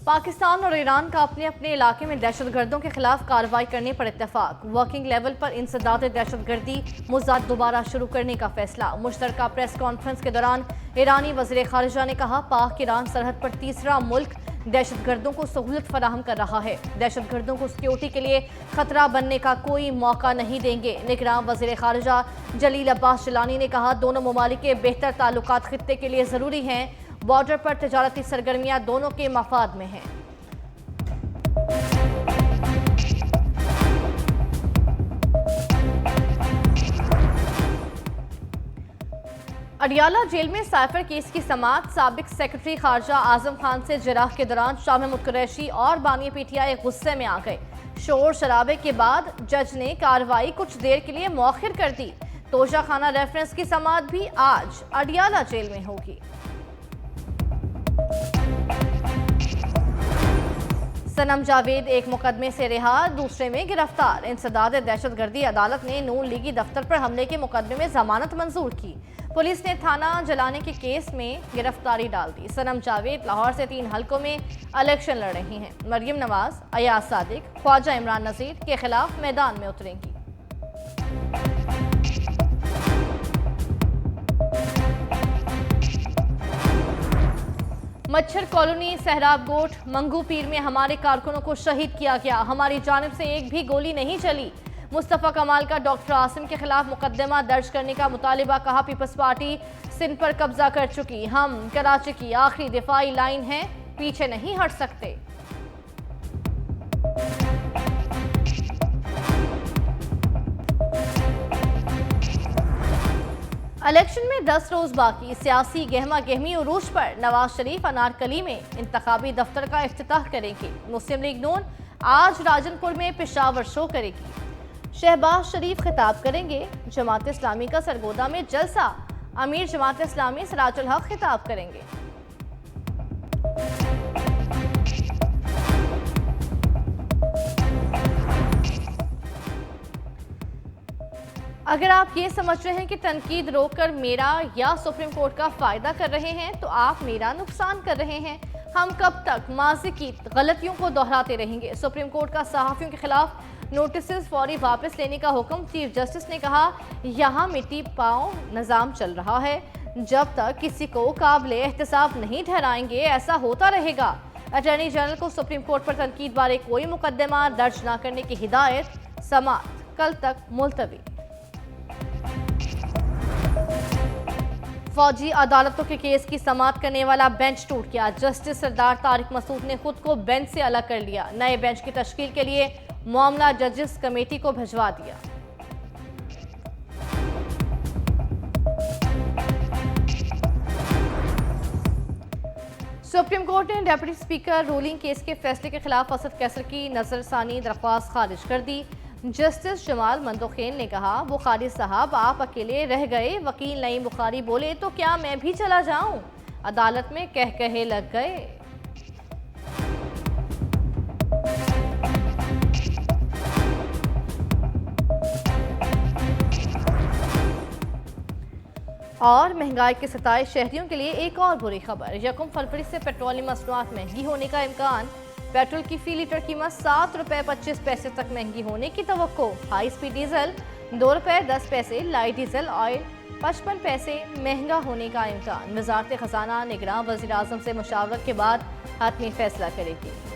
पाकिस्तान और ईरान का अपने अपने इलाके में दहशतगर्दों के खिलाफ कार्रवाई करने पर इत्तेफाक। वर्किंग लेवल पर इंसदाद दहशतगर्दी मुज़ाद दोबारा शुरू करने का फैसला। मुश्तरका प्रेस कॉन्फ्रेंस के दौरान ईरानी वज़ीर ख़ारिजा ने कहा, पाक ईरान सरहद पर तीसरा मुल्क दहशतगर्दों को सहूलत फराहम कर रहा है। दहशतगर्दों को सिक्योरिटी के लिए खतरा बनने का कोई मौका नहीं देंगे। निगरान वज़ीर ख़ारिजा जलील अब्बास जिलानी ने कहा, दोनों ममालिक के बेहतर ताल्लुकात खित्ते के लिए ज़रूरी हैं। बॉर्डर पर तजारती सरगर्मियां दोनों के मफाद में हैं। अडियाला जेल में साइफर केस की समाअत। साबिक सेक्रेटरी खारजा आजम खान से जिराह के दौरान शाह महमूद कुरैशी और बानी पीटीआई गुस्से में आ गए। शोर शराबे के बाद जज ने कार्रवाई कुछ देर के लिए मौखिर कर दी। तोशा खाना रेफरेंस की समाअत भी आज अडियाला जेल में होगी। सनम जावेद एक मुकदमे से रिहा, दूसरे में गिरफ्तार। इंसदाद दहशतगर्दी अदालत ने नून लीगी दफ्तर पर हमले के मुकदमे में जमानत मंजूर की। पुलिस ने थाना जलाने के केस में गिरफ्तारी डाल दी। सनम जावेद लाहौर से 3 हलकों में इलेक्शन लड़ रही हैं। मरियम नवाज, अयाज सादिक, ख्वाजा इमरान नज़ीर के खिलाफ मैदान में उतरेंगी। मच्छर कॉलोनी सहराब गोट मंगू पीर में हमारे कारकुनों को शहीद किया गया। हमारी जानिब से एक भी गोली नहीं चली। मुस्तफ़ा कमाल का डॉक्टर आसिम के खिलाफ मुकदमा दर्ज करने का मुतालिबा। कहा, पीपल्स पार्टी सिंध पर कब्जा कर चुकी, हम कराची की आखिरी दिफाई लाइन हैं, पीछे नहीं हट सकते। इलेक्शन में 10 रोज बाकी, सियासी गहमा गहमी उरूज पर। नवाज शरीफ अनारकली में इंतखाबी दफ्तर का इफ्तिताह करेंगे। मुस्लिम लीग नून आज राजनपुर में पेशावर शो करेगी। शहबाज शरीफ खिताब करेंगे। जमात इस्लामी का सरगोदा में जलसा। अमीर जमात इस्लामी सिराजुल हक खिताब करेंगे। अगर आप ये समझ रहे हैं कि तनकीद रोककर मेरा या सुप्रीम कोर्ट का फायदा कर रहे हैं तो आप मेरा नुकसान कर रहे हैं। हम कब तक माजी की गलतियों को दोहराते रहेंगे। सुप्रीम कोर्ट का सहाफ़ियों के खिलाफ नोटिस फौरी वापस लेने का हुक्म। चीफ जस्टिस ने कहा, यहाँ मिट्टी पाँव निज़ाम चल रहा है, जब तक किसी को काबिले एहतसाब नहीं ठहराएंगे ऐसा होता रहेगा। अटॉर्नी जनरल को सुप्रीम कोर्ट पर तनकीद बारे कोई मुकदमा दर्ज न करने की हिदायत। समाअत कल तक मुलतवी। फौजी अदालतों के केस की समाअत करने वाला बेंच टूट गया। जस्टिस सरदार तारिक मसूद ने खुद को बेंच से अलग कर लिया। नए बेंच की तश्कील के लिए मामला जजेस कमेटी को भिजवा दिया। सुप्रीम कोर्ट ने डिप्टी स्पीकर रूलिंग केस के फैसले के खिलाफ असद कैसर की नजरसानी दरख्वास्त खारिज कर दी। जस्टिस जमाल मंदोखेन ने कहा, बुखारी साहब आप अकेले रह गए। वकील नईम बुखारी बोले तो क्या मैं भी चला जाऊं। अदालत में कह कहे लग गए। और महंगाई के सताए शहरियों के लिए एक और बुरी खबर। 1 फरवरी से पेट्रोलियम मसनूआत महंगी होने का इम्कान। पेट्रोल की फी लीटर कीमत 7 रुपये 25 पैसे तक महंगी होने की तवक्को। हाई स्पीड डीजल 2 रुपये 10 पैसे, लाइट डीजल ऑयल 55 पैसे महंगा होने का इम्कान। वज़ारत ख़ज़ाना निगरान वज़ीर आज़म से मुशावरत के बाद हतमी फैसला करेगी।